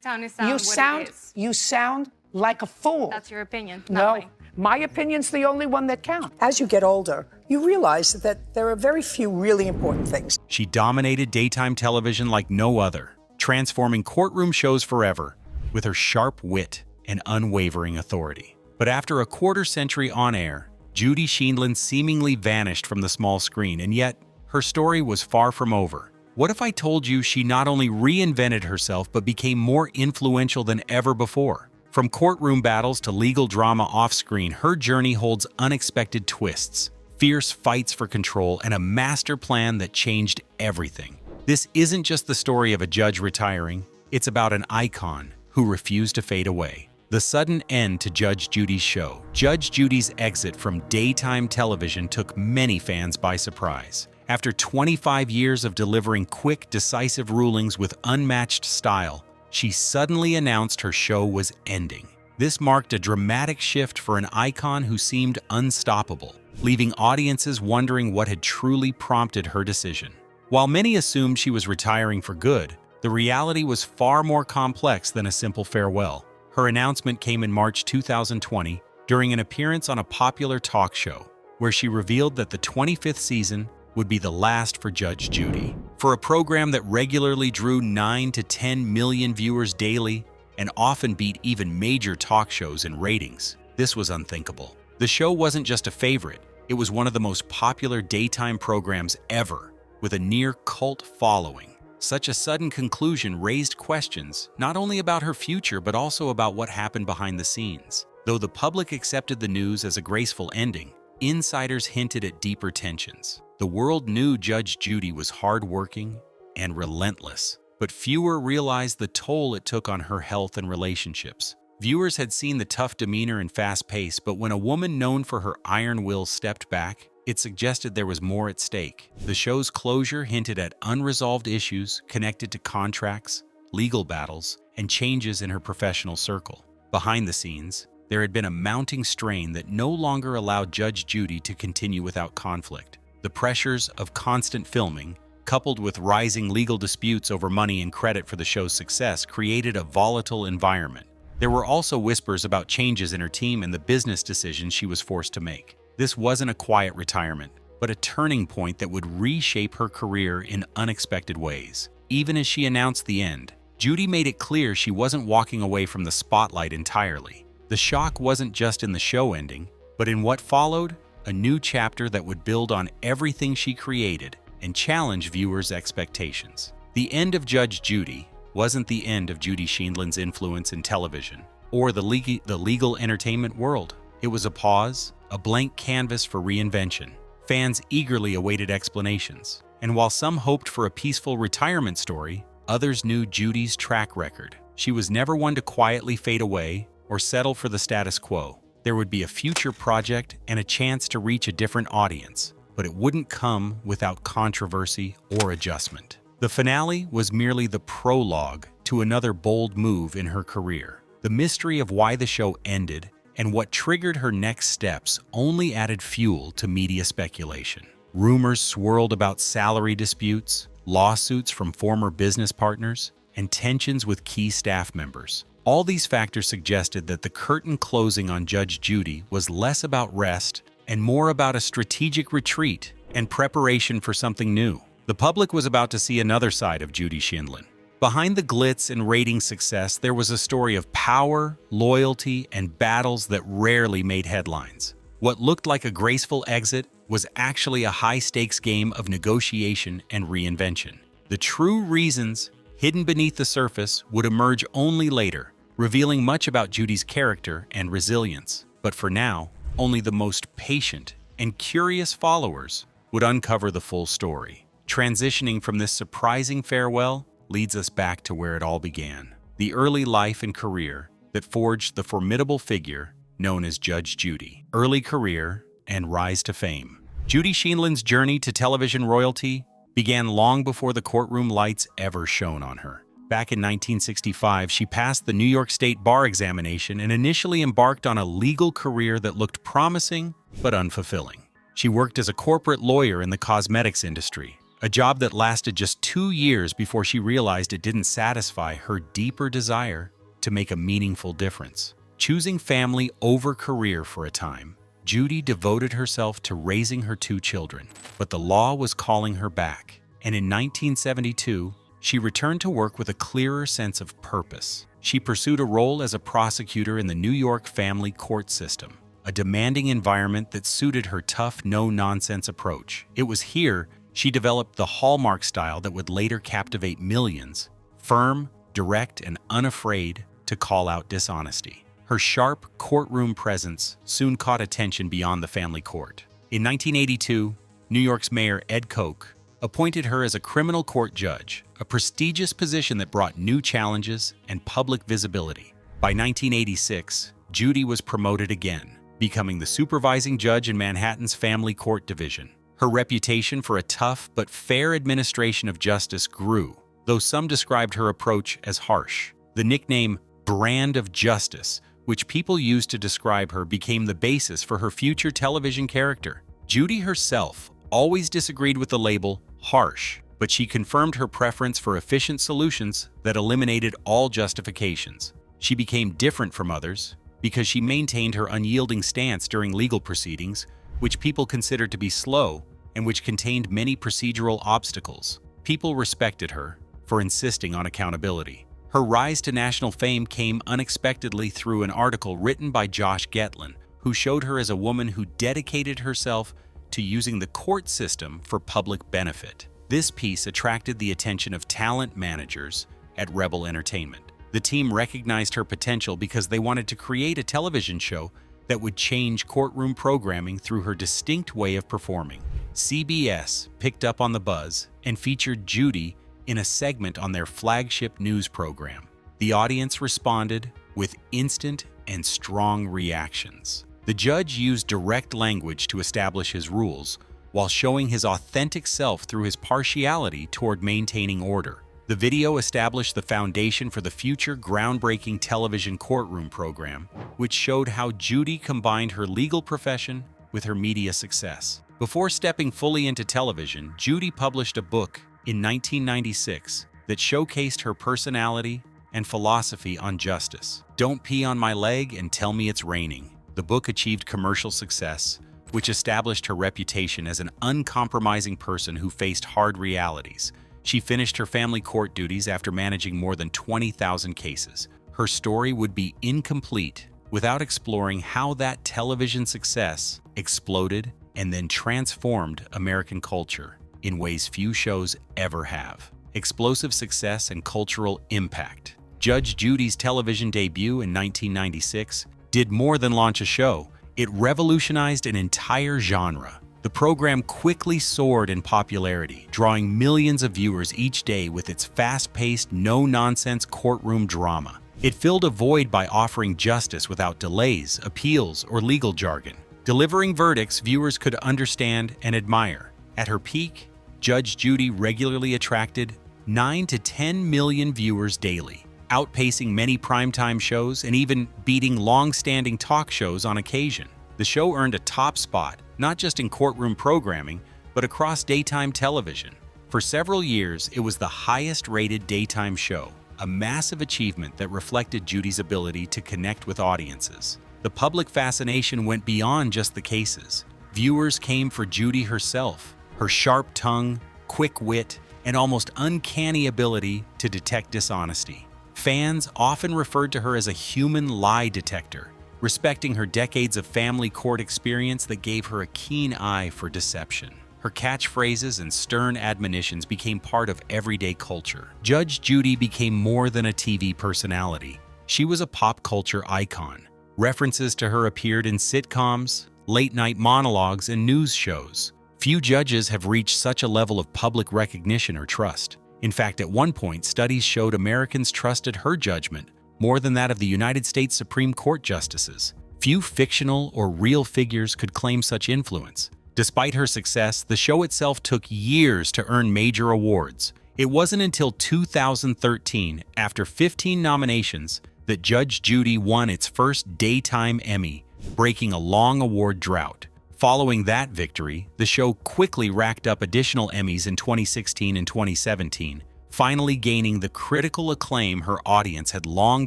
Sound is sound. What it is. You sound like a fool. That's your opinion. No, my opinion's the only one that counts. As you get older, you realize that there are very few really important things. She dominated daytime television like no other, transforming courtroom shows forever with her sharp wit and unwavering authority. But after a quarter-century on air, Judy Sheindlin seemingly vanished from the small screen, and yet her story was far from over. What if I told you she not only reinvented herself but became more influential than ever before? From courtroom battles to legal drama off-screen, her journey holds unexpected twists, fierce fights for control, and a master plan that changed everything. This isn't just the story of a judge retiring, it's about an icon who refused to fade away. The sudden end to Judge Judy's show. Judge Judy's exit from daytime television took many fans by surprise. After 25 years of delivering quick, decisive rulings with unmatched style, she suddenly announced her show was ending. This marked a dramatic shift for an icon who seemed unstoppable, leaving audiences wondering what had truly prompted her decision. While many assumed she was retiring for good, the reality was far more complex than a simple farewell. Her announcement came in March 2020 during an appearance on a popular talk show, where she revealed that the 25th season would be the last for Judge Judy. For a program that regularly drew 9 to 10 million viewers daily and often beat even major talk shows in ratings, this was unthinkable. The show wasn't just a favorite, it was one of the most popular daytime programs ever, with a near-cult following. Such a sudden conclusion raised questions, not only about her future but also about what happened behind the scenes. Though the public accepted the news as a graceful ending, insiders hinted at deeper tensions. The world knew Judge Judy was hardworking and relentless, but fewer realized the toll it took on her health and relationships. Viewers had seen the tough demeanor and fast pace, but when a woman known for her iron will stepped back, it suggested there was more at stake. The show's closure hinted at unresolved issues connected to contracts, legal battles, and changes in her professional circle. Behind the scenes, there had been a mounting strain that no longer allowed Judge Judy to continue without conflict. The pressures of constant filming, coupled with rising legal disputes over money and credit for the show's success, created a volatile environment. There were also whispers about changes in her team and the business decisions she was forced to make. This wasn't a quiet retirement, but a turning point that would reshape her career in unexpected ways. Even as she announced the end, Judy made it clear she wasn't walking away from the spotlight entirely. The shock wasn't just in the show ending, but in what followed, a new chapter that would build on everything she created and challenge viewers' expectations. The end of Judge Judy wasn't the end of Judy Sheindlin's influence in television or the legal entertainment world. It was a pause, a blank canvas for reinvention. Fans eagerly awaited explanations, and while some hoped for a peaceful retirement story, others knew Judy's track record. She was never one to quietly fade away or settle for the status quo. There would be a future project and a chance to reach a different audience, but it wouldn't come without controversy or adjustment. The finale was merely the prologue to another bold move in her career. The mystery of why the show ended and what triggered her next steps only added fuel to media speculation. Rumors swirled about salary disputes, lawsuits from former business partners, and tensions with key staff members. All these factors suggested that the curtain closing on Judge Judy was less about rest and more about a strategic retreat and preparation for something new. The public was about to see another side of Judy Sheindlin. Behind the glitz and rating success, there was a story of power, loyalty, and battles that rarely made headlines. What looked like a graceful exit was actually a high-stakes game of negotiation and reinvention. The true reasons hidden beneath the surface would emerge only later, revealing much about Judy's character and resilience. But for now, only the most patient and curious followers would uncover the full story. Transitioning from this surprising farewell leads us back to where it all began, the early life and career that forged the formidable figure known as Judge Judy. Early career and rise to fame. Judy Sheindlin's journey to television royalty began long before the courtroom lights ever shone on her. Back in 1965, she passed the New York State bar examination and initially embarked on a legal career that looked promising but unfulfilling. She worked as a corporate lawyer in the cosmetics industry, a job that lasted just 2 years before she realized it didn't satisfy her deeper desire to make a meaningful difference. Choosing family over career for a time, Judy devoted herself to raising her 2 children, but the law was calling her back, and in 1972, she returned to work with a clearer sense of purpose. She pursued a role as a prosecutor in the New York family court system, a demanding environment that suited her tough, no-nonsense approach. It was here she developed the hallmark style that would later captivate millions, firm, direct, and unafraid to call out dishonesty. Her sharp courtroom presence soon caught attention beyond the family court. In 1982, New York's Mayor Ed Koch appointed her as a criminal court judge, a prestigious position that brought new challenges and public visibility. By 1986, Judy was promoted again, becoming the supervising judge in Manhattan's Family Court Division. Her reputation for a tough but fair administration of justice grew, though some described her approach as harsh. The nickname "Brand of Justice," which people used to describe her, became the basis for her future television character. Judy herself always disagreed with the label harsh, but she confirmed her preference for efficient solutions that eliminated all justifications. She became different from others because she maintained her unyielding stance during legal proceedings, which people considered to be slow and which contained many procedural obstacles. People respected her for insisting on accountability. Her rise to national fame came unexpectedly through an article written by Josh Getlin, who showed her as a woman who dedicated herself to using the court system for public benefit. This piece attracted the attention of talent managers at Rebel Entertainment. The team recognized her potential because they wanted to create a television show that would change courtroom programming through her distinct way of performing. CBS picked up on the buzz and featured Judy in a segment on their flagship news program. The audience responded with instant and strong reactions. The judge used direct language to establish his rules, while showing his authentic self through his partiality toward maintaining order. The video established the foundation for the future groundbreaking television courtroom program, which showed how Judy combined her legal profession with her media success. Before stepping fully into television, Judy published a book in 1996 that showcased her personality and philosophy on justice. "Don't Pee on My Leg and Tell Me It's Raining." The book achieved commercial success, which established her reputation as an uncompromising person who faced hard realities. She finished her family court duties after managing more than 20,000 cases. Her story would be incomplete without exploring how that television success exploded and then transformed American culture in ways few shows ever have. Explosive success and cultural impact. Judge Judy's television debut in 1996 did more than launch a show. It revolutionized an entire genre. The program quickly soared in popularity, drawing millions of viewers each day with its fast-paced, no-nonsense courtroom drama. It filled a void by offering justice without delays, appeals, or legal jargon, delivering verdicts viewers could understand and admire. At her peak, Judge Judy regularly attracted 9 to 10 million viewers daily, outpacing many primetime shows and even beating long-standing talk shows on occasion. The show earned a top spot, not just in courtroom programming, but across daytime television. For several years, it was the highest-rated daytime show, a massive achievement that reflected Judy's ability to connect with audiences. The public fascination went beyond just the cases. Viewers came for Judy herself, her sharp tongue, quick wit, and almost uncanny ability to detect dishonesty. Fans often referred to her as a human lie detector, respecting her decades of family court experience that gave her a keen eye for deception. Her catchphrases and stern admonitions became part of everyday culture. Judge Judy became more than a TV personality. She was a pop culture icon. References to her appeared in sitcoms, late-night monologues, and news shows. Few judges have reached such a level of public recognition or trust. In fact, at one point, studies showed Americans trusted her judgment more than that of the United States Supreme Court justices. Few fictional or real figures could claim such influence. Despite her success, the show itself took years to earn major awards. It wasn't until 2013, after 15 nominations, that Judge Judy won its first daytime Emmy, breaking a long award drought. Following that victory, the show quickly racked up additional Emmys in 2016 and 2017, finally gaining the critical acclaim her audience had long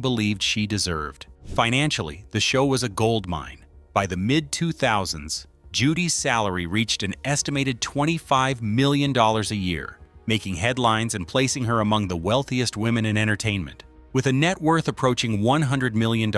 believed she deserved. Financially, the show was a goldmine. By the mid-2000s, Judy's salary reached an estimated $25 million a year, making headlines and placing her among the wealthiest women in entertainment. With a net worth approaching $100 million,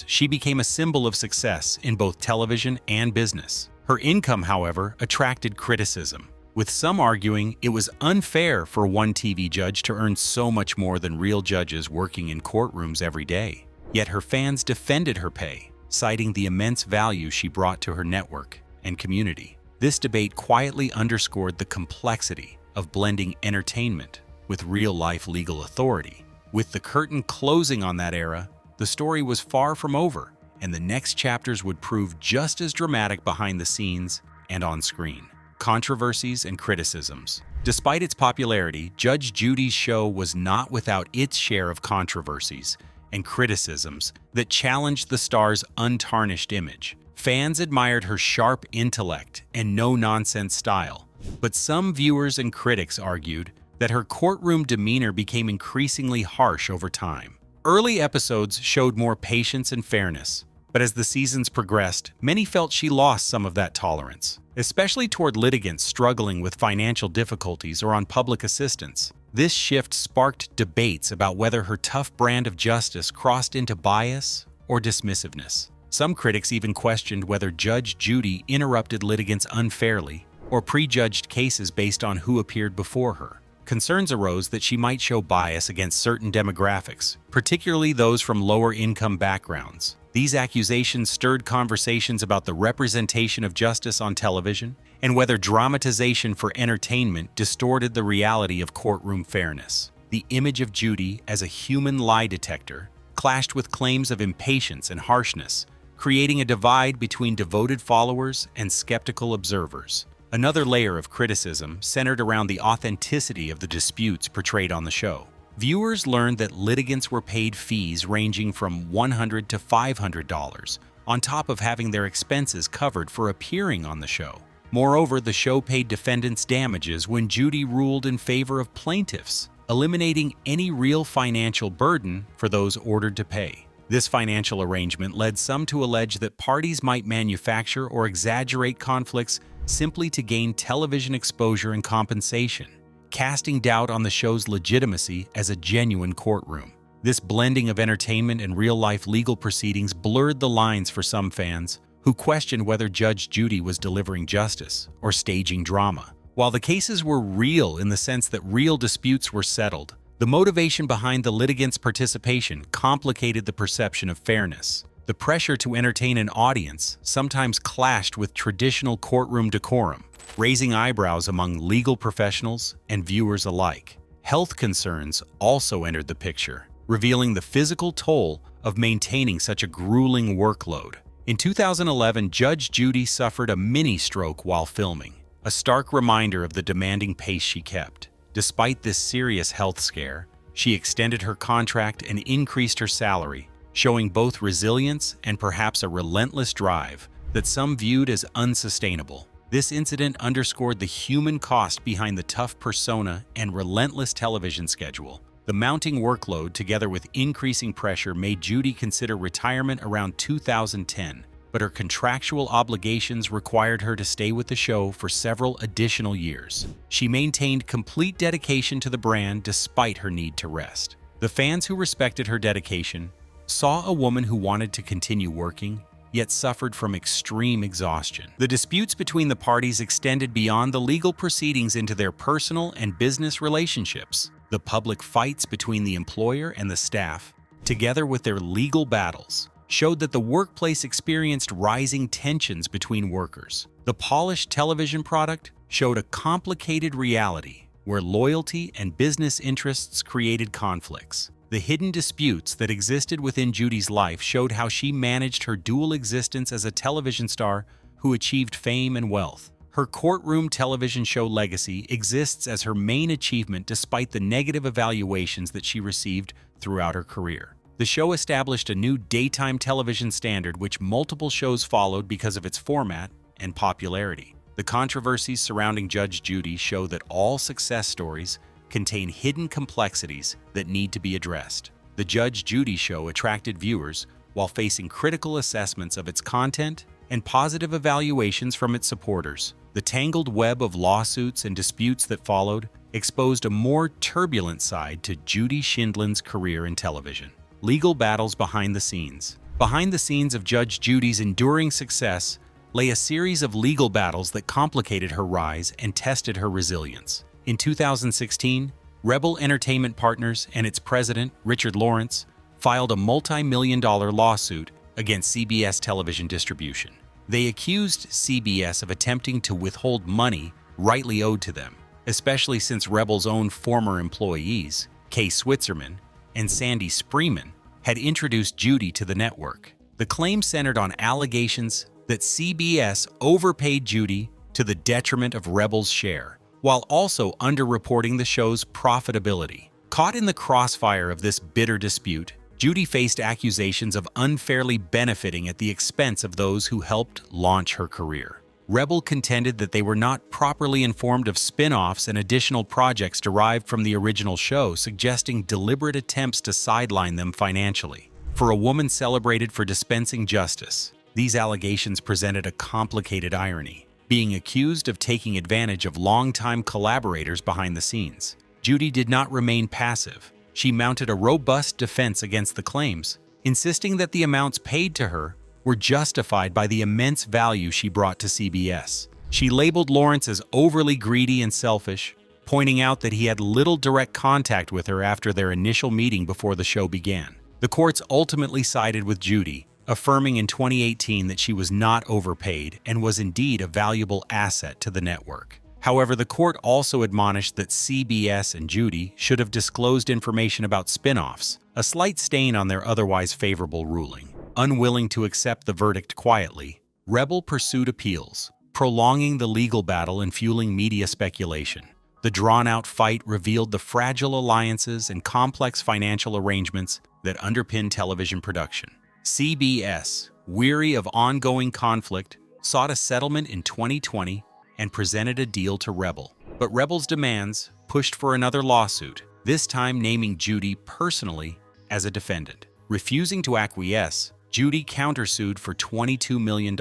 she became a symbol of success in both television and business. Her income, however, attracted criticism, with some arguing it was unfair for one TV judge to earn so much more than real judges working in courtrooms every day. Yet her fans defended her pay, citing the immense value she brought to her network and community. This debate quietly underscored the complexity of blending entertainment with real-life legal authority. With the curtain closing on that era, the story was far from over, and the next chapters would prove just as dramatic behind the scenes and on screen. Controversies and criticisms. Despite its popularity, Judge Judy's show was not without its share of controversies and criticisms that challenged the star's untarnished image. Fans admired her sharp intellect and no-nonsense style, but some viewers and critics argued that her courtroom demeanor became increasingly harsh over time. Early episodes showed more patience and fairness, but as the seasons progressed, many felt she lost some of that tolerance, especially toward litigants struggling with financial difficulties or on public assistance. This shift sparked debates about whether her tough brand of justice crossed into bias or dismissiveness. Some critics even questioned whether Judge Judy interrupted litigants unfairly or prejudged cases based on who appeared before her. Concerns arose that she might show bias against certain demographics, particularly those from lower-income backgrounds. These accusations stirred conversations about the representation of justice on television and whether dramatization for entertainment distorted the reality of courtroom fairness. The image of Judy as a human lie detector clashed with claims of impatience and harshness, creating a divide between devoted followers and skeptical observers. Another layer of criticism centered around the authenticity of the disputes portrayed on the show. Viewers learned that litigants were paid fees ranging from $100 to $500, on top of having their expenses covered for appearing on the show. Moreover, the show paid defendants damages when Judy ruled in favor of plaintiffs, eliminating any real financial burden for those ordered to pay. This financial arrangement led some to allege that parties might manufacture or exaggerate conflicts simply to gain television exposure and compensation, casting doubt on the show's legitimacy as a genuine courtroom. This blending of entertainment and real-life legal proceedings blurred the lines for some fans, who questioned whether Judge Judy was delivering justice or staging drama. While the cases were real in the sense that real disputes were settled, the motivation behind the litigants' participation complicated the perception of fairness. The pressure to entertain an audience sometimes clashed with traditional courtroom decorum, raising eyebrows among legal professionals and viewers alike. Health concerns also entered the picture, revealing the physical toll of maintaining such a grueling workload. In 2011, Judge Judy suffered a mini-stroke while filming, a stark reminder of the demanding pace she kept. Despite this serious health scare, she extended her contract and increased her salary, showing both resilience and perhaps a relentless drive that some viewed as unsustainable. This incident underscored the human cost behind the tough persona and relentless television schedule. The mounting workload, together with increasing pressure, made Judy consider retirement around 2010, but her contractual obligations required her to stay with the show for several additional years. She maintained complete dedication to the brand despite her need to rest. The fans who respected her dedication saw a woman who wanted to continue working, yet suffered from extreme exhaustion. The disputes between the parties extended beyond the legal proceedings into their personal and business relationships. The public fights between the employer and the staff, together with their legal battles, showed that the workplace experienced rising tensions between workers. The polished television product showed a complicated reality where loyalty and business interests created conflicts. The hidden disputes that existed within Judy's life showed how she managed her dual existence as a television star who achieved fame and wealth. Her courtroom television show legacy exists as her main achievement despite the negative evaluations that she received throughout her career. The show established a new daytime television standard which multiple shows followed because of its format and popularity. The controversies surrounding Judge Judy show that all success stories contain hidden complexities that need to be addressed. The Judge Judy Show attracted viewers while facing critical assessments of its content and positive evaluations from its supporters. The tangled web of lawsuits and disputes that followed exposed a more turbulent side to Judy Sheindlin's career in television. Legal battles behind the scenes. Behind the scenes of Judge Judy's enduring success lay a series of legal battles that complicated her rise and tested her resilience. In 2016, Rebel Entertainment Partners and its president, Richard Lawrence, filed a multi-million-dollar lawsuit against CBS television distribution. They accused CBS of attempting to withhold money rightly owed to them, especially since Rebel's own former employees, Kay Switzerman and Sandy Spreeman, had introduced Judy to the network. The claim centered on allegations that CBS overpaid Judy to the detriment of Rebel's share, while also underreporting the show's profitability. Caught in the crossfire of this bitter dispute, Judy faced accusations of unfairly benefiting at the expense of those who helped launch her career. Rebel contended that they were not properly informed of spin-offs and additional projects derived from the original show, suggesting deliberate attempts to sideline them financially. For a woman celebrated for dispensing justice, these allegations presented a complicated irony, being accused of taking advantage of longtime collaborators behind the scenes. Judy did not remain passive. She mounted a robust defense against the claims, insisting that the amounts paid to her were justified by the immense value she brought to CBS. She labeled Lawrence as overly greedy and selfish, pointing out that he had little direct contact with her after their initial meeting before the show began. The courts ultimately sided with Judy, affirming in 2018 that she was not overpaid and was indeed a valuable asset to the network. However, the court also admonished that CBS and Judy should have disclosed information about spin-offs, a slight stain on their otherwise favorable ruling. Unwilling to accept the verdict quietly, Rebel pursued appeals, prolonging the legal battle and fueling media speculation. The drawn-out fight revealed the fragile alliances and complex financial arrangements that underpin television production. CBS, weary of ongoing conflict, sought a settlement in 2020 and presented a deal to Rebel. But Rebel's demands pushed for another lawsuit, this time naming Judy personally as a defendant. Refusing to acquiesce, Judy countersued for $22 million,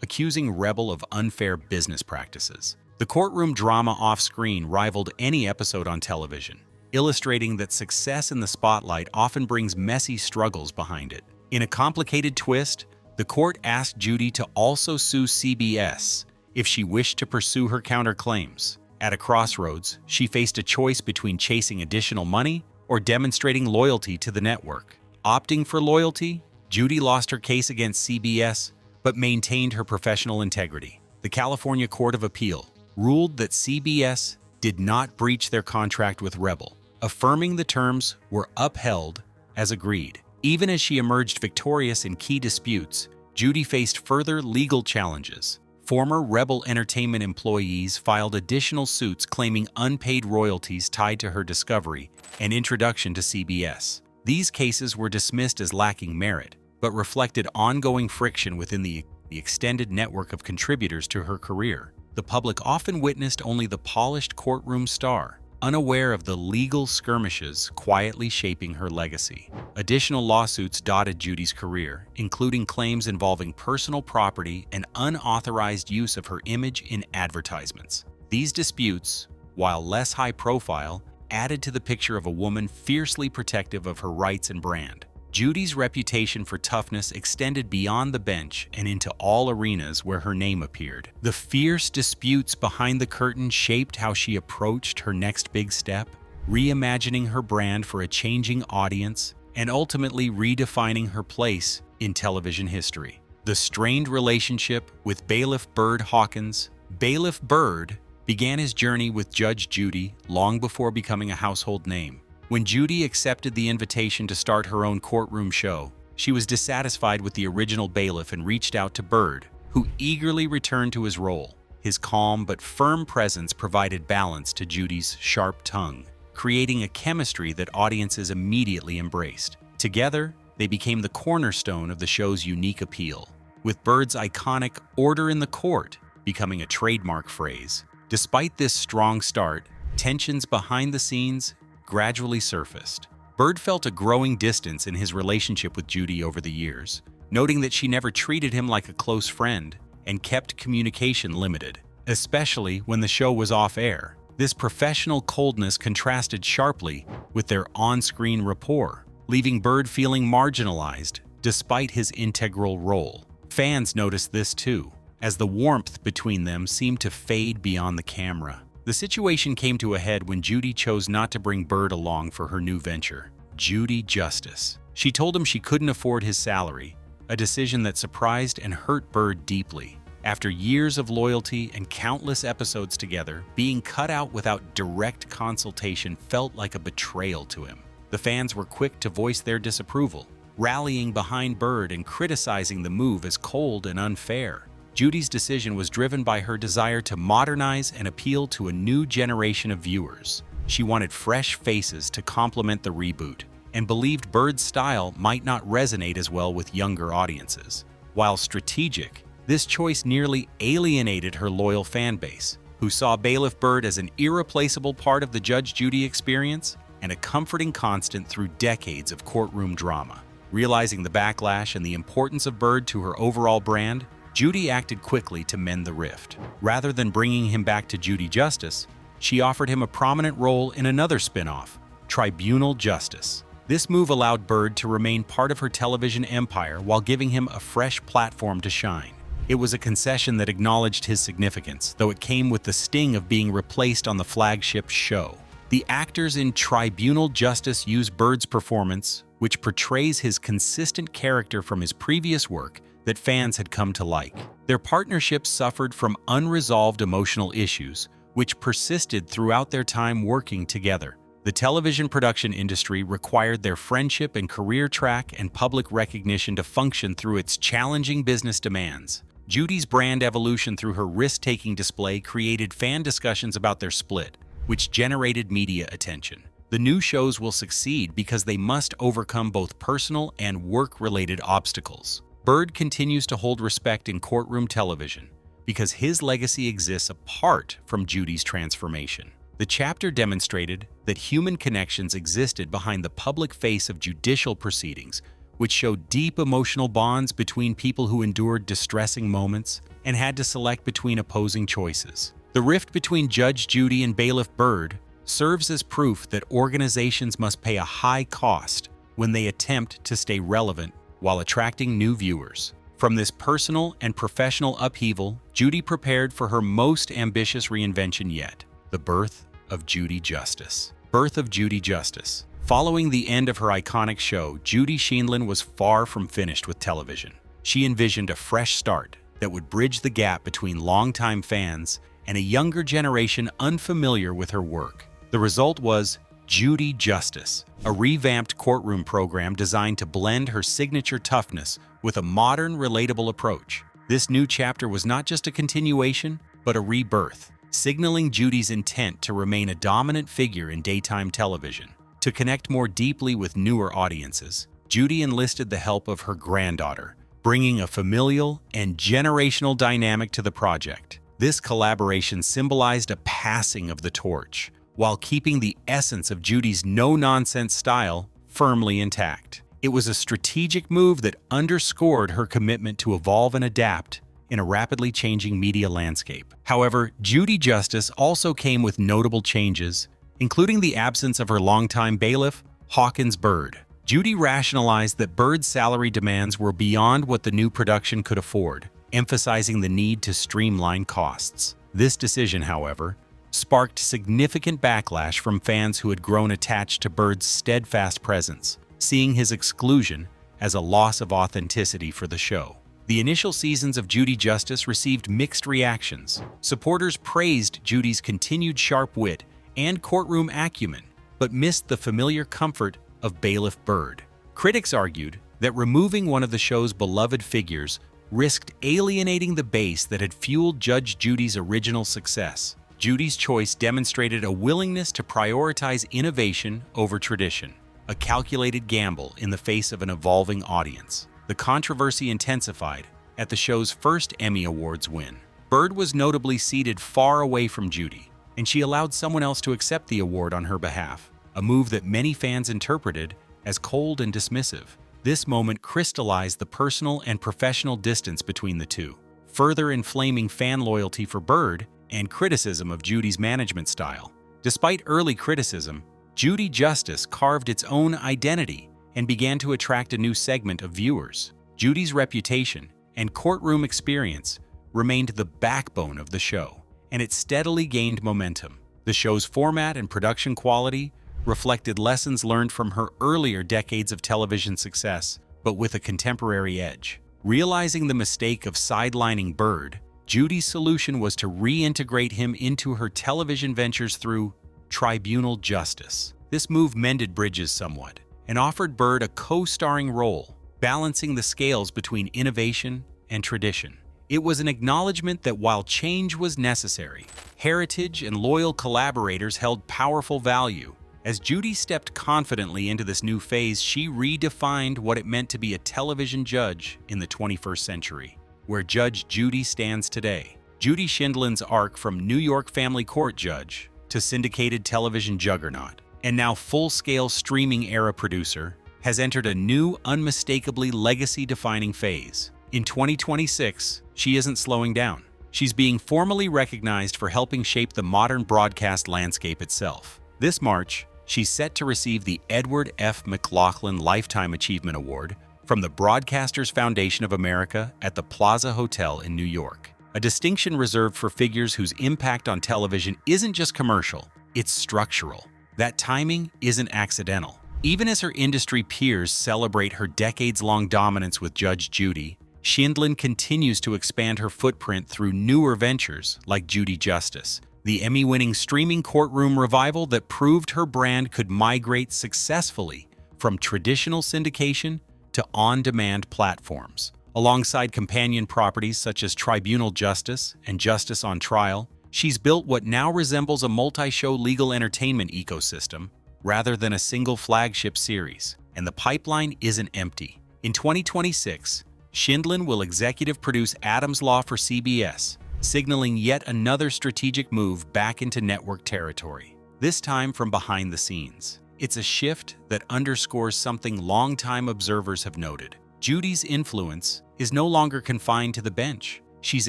accusing Rebel of unfair business practices. The courtroom drama off-screen rivaled any episode on television, illustrating that success in the spotlight often brings messy struggles behind it. In a complicated twist, the court asked Judy to also sue CBS if she wished to pursue her counterclaims. At a crossroads, she faced a choice between chasing additional money or demonstrating loyalty to the network. Opting for loyalty, Judy lost her case against CBS, but maintained her professional integrity. The California Court of Appeal ruled that CBS did not breach their contract with Rebel, affirming the terms were upheld as agreed. Even as she emerged victorious in key disputes, Judy faced further legal challenges. Former Rebel Entertainment employees filed additional suits claiming unpaid royalties tied to her discovery and introduction to CBS. These cases were dismissed as lacking merit, but reflected ongoing friction within the extended network of contributors to her career. The public often witnessed only the polished courtroom star, unaware of the legal skirmishes quietly shaping her legacy. Additional lawsuits dotted Judy's career, including claims involving personal property and unauthorized use of her image in advertisements. These disputes, while less high-profile, added to the picture of a woman fiercely protective of her rights and brand. Judy's reputation for toughness extended beyond the bench and into all arenas where her name appeared. The fierce disputes behind the curtain shaped how she approached her next big step, reimagining her brand for a changing audience and ultimately redefining her place in television history. The strained relationship with Bailiff Bird Hawkins, Bailiff Bird began his journey with Judge Judy long before becoming a household name. When Judy accepted the invitation to start her own courtroom show, she was dissatisfied with the original bailiff and reached out to Bird, who eagerly returned to his role. His calm but firm presence provided balance to Judy's sharp tongue, creating a chemistry that audiences immediately embraced. Together, they became the cornerstone of the show's unique appeal. with Bird's iconic "order in the court" becoming a trademark phrase. Despite this strong start, tensions behind the scenes gradually surfaced. Bird felt a growing distance in his relationship with Judy over the years, noting that she never treated him like a close friend and kept communication limited, especially when the show was off-air. This professional coldness contrasted sharply with their on-screen rapport, leaving Bird feeling marginalized despite his integral role. Fans noticed this too, as the warmth between them seemed to fade beyond the camera. The situation came to a head when Judy chose not to bring Bird along for her new venture, Judy Justice. She told him she couldn't afford his salary, a decision that surprised and hurt Bird deeply. After years of loyalty and countless episodes together, being cut out without direct consultation felt like a betrayal to him. The fans were quick to voice their disapproval, rallying behind Bird and criticizing the move as cold and unfair. Judy's decision was driven by her desire to modernize and appeal to a new generation of viewers. She wanted fresh faces to complement the reboot, and believed Bird's style might not resonate as well with younger audiences. While strategic, this choice nearly alienated her loyal fan base, who saw Bailiff Bird as an irreplaceable part of the Judge Judy experience and a comforting constant through decades of courtroom drama. Realizing the backlash and the importance of Bird to her overall brand, Judy acted quickly to mend the rift. Rather than bringing him back to Judy Justice, she offered him a prominent role in another spin-off, Tribunal Justice. This move allowed Bird to remain part of her television empire while giving him a fresh platform to shine. It was a concession that acknowledged his significance, though it came with the sting of being replaced on the flagship show. The actors in Tribunal Justice use Bird's performance, which portrays his consistent character from his previous work, that fans had come to like. Their partnership suffered from unresolved emotional issues, which persisted throughout their time working together. The television production industry required their friendship and career track and public recognition to function through its challenging business demands. Judy's brand evolution through her risk-taking display created fan discussions about their split, which generated media attention. The new shows will succeed because they must overcome both personal and work-related obstacles. Bird continues to hold respect in courtroom television because his legacy exists apart from Judy's transformation. The chapter demonstrated that human connections existed behind the public face of judicial proceedings, which showed deep emotional bonds between people who endured distressing moments and had to select between opposing choices. The rift between Judge Judy and Bailiff Bird serves as proof that organizations must pay a high cost when they attempt to stay relevant while attracting new viewers. From this personal and professional upheaval, Judy prepared for her most ambitious reinvention yet, the birth of Judy Justice. Birth of Judy Justice. Following the end of her iconic show, Judy Sheindlin was far from finished with television. She envisioned a fresh start that would bridge the gap between longtime fans and a younger generation unfamiliar with her work. The result was Judy Justice, a revamped courtroom program designed to blend her signature toughness with a modern, relatable approach. This new chapter was not just a continuation, but a rebirth, signaling Judy's intent to remain a dominant figure in daytime television. To connect more deeply with newer audiences, Judy enlisted the help of her granddaughter, bringing a familial and generational dynamic to the project. This collaboration symbolized a passing of the torch, while keeping the essence of Judy's no-nonsense style firmly intact. It was a strategic move that underscored her commitment to evolve and adapt in a rapidly changing media landscape. However, Judy Justice also came with notable changes, including the absence of her longtime bailiff, Hawkins Bird. Judy rationalized that Bird's salary demands were beyond what the new production could afford, emphasizing the need to streamline costs. This decision, however, sparked significant backlash from fans who had grown attached to Bird's steadfast presence, seeing his exclusion as a loss of authenticity for the show. The initial seasons of Judy Justice received mixed reactions. Supporters praised Judy's continued sharp wit and courtroom acumen, but missed the familiar comfort of Bailiff Bird. Critics argued that removing one of the show's beloved figures risked alienating the base that had fueled Judge Judy's original success. Judy's choice demonstrated a willingness to prioritize innovation over tradition, a calculated gamble in the face of an evolving audience. The controversy intensified at the show's first Emmy Awards win. Bird was notably seated far away from Judy, and she allowed someone else to accept the award on her behalf, a move that many fans interpreted as cold and dismissive. This moment crystallized the personal and professional distance between the two, further inflaming fan loyalty for Bird and criticism of Judy's management style. Despite early criticism, Judy Justice carved its own identity and began to attract a new segment of viewers. Judy's reputation and courtroom experience remained the backbone of the show, and it steadily gained momentum. The show's format and production quality reflected lessons learned from her earlier decades of television success, but with a contemporary edge. Realizing the mistake of sidelining Bird, Judy's solution was to reintegrate him into her television ventures through tribunal justice. This move mended bridges somewhat and offered Bird a co-starring role, balancing the scales between innovation and tradition. It was an acknowledgement that while change was necessary, heritage and loyal collaborators held powerful value. As Judy stepped confidently into this new phase, she redefined what it meant to be a television judge in the 21st century, where Judge Judy stands today. Judy Sheindlin's arc from New York family court judge to syndicated television juggernaut, and now full-scale streaming-era producer, has entered a new, unmistakably legacy-defining phase. In 2026, she isn't slowing down. She's being formally recognized for helping shape the modern broadcast landscape itself. This March, she's set to receive the Edward F. McLaughlin Lifetime Achievement Award from the Broadcasters Foundation of America at the Plaza Hotel in New York, a distinction reserved for figures whose impact on television isn't just commercial, it's structural. That timing isn't accidental. Even as her industry peers celebrate her decades-long dominance with Judge Judy, Sheindlin continues to expand her footprint through newer ventures like Judy Justice, the Emmy-winning streaming courtroom revival that proved her brand could migrate successfully from traditional syndication to on-demand platforms. Alongside companion properties such as Tribunal Justice and Justice on Trial, she's built what now resembles a multi-show legal entertainment ecosystem rather than a single flagship series. And the pipeline isn't empty. In 2026, Sheindlin will executive produce Adam's Law for CBS, signaling yet another strategic move back into network territory, this time from behind the scenes. It's a shift that underscores something longtime observers have noted. Judy's influence is no longer confined to the bench. She's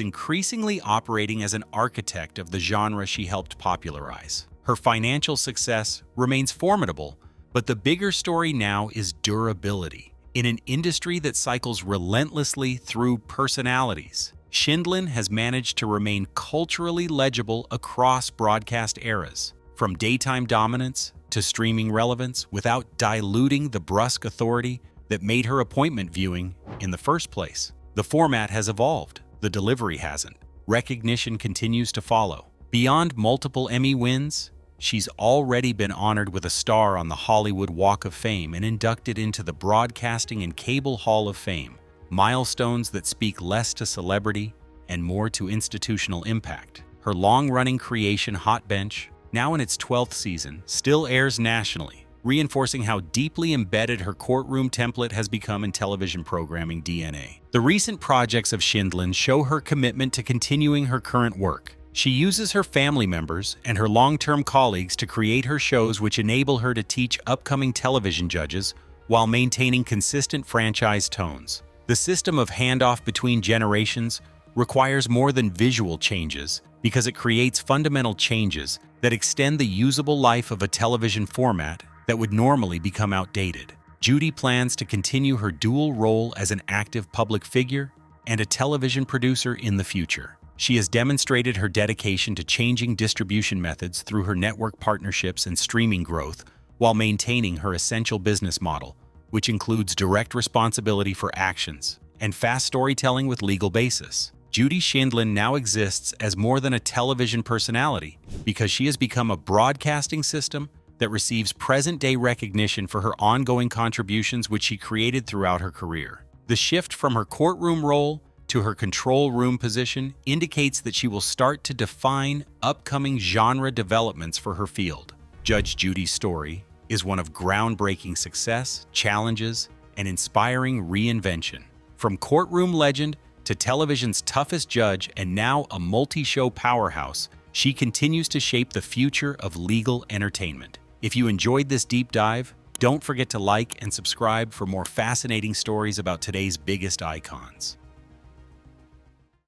increasingly operating as an architect of the genre she helped popularize. Her financial success remains formidable, but the bigger story now is durability. In an industry that cycles relentlessly through personalities, Sheindlin has managed to remain culturally legible across broadcast eras, from daytime dominance to streaming relevance, without diluting the brusque authority that made her appointment viewing in the first place. The format has evolved, the delivery hasn't. Recognition continues to follow. Beyond multiple Emmy wins, she's already been honored with a star on the Hollywood Walk of Fame and inducted into the Broadcasting and Cable Hall of Fame, milestones that speak less to celebrity and more to institutional impact. Her long-running creation Hot Bench, now in its 12th season, still airs nationally, reinforcing how deeply embedded her courtroom template has become in television programming DNA. The recent projects of Sheindlin show her commitment to continuing her current work. She uses her family members and her long-term colleagues to create her shows, which enable her to teach upcoming television judges while maintaining consistent franchise tones. The system of handoff between generations requires more than visual changes because it creates fundamental changes that extend the usable life of a television format that would normally become outdated. Judy plans to continue her dual role as an active public figure and a television producer in the future. She has demonstrated her dedication to changing distribution methods through her network partnerships and streaming growth while maintaining her essential business model, which includes direct responsibility for actions and fast storytelling with legal basis. Judy Sheindlin now exists as more than a television personality because she has become a broadcasting system that receives present-day recognition for her ongoing contributions which she created throughout her career. The shift from her courtroom role to her control room position indicates that she will start to define upcoming genre developments for her field. Judge Judy's story is one of groundbreaking success, challenges, and inspiring reinvention. From courtroom legend To television's toughest judge and now a multi-show powerhouse, she continues to shape the future of legal entertainment. If you enjoyed this deep dive, don't forget to like and subscribe for more fascinating stories about today's biggest icons.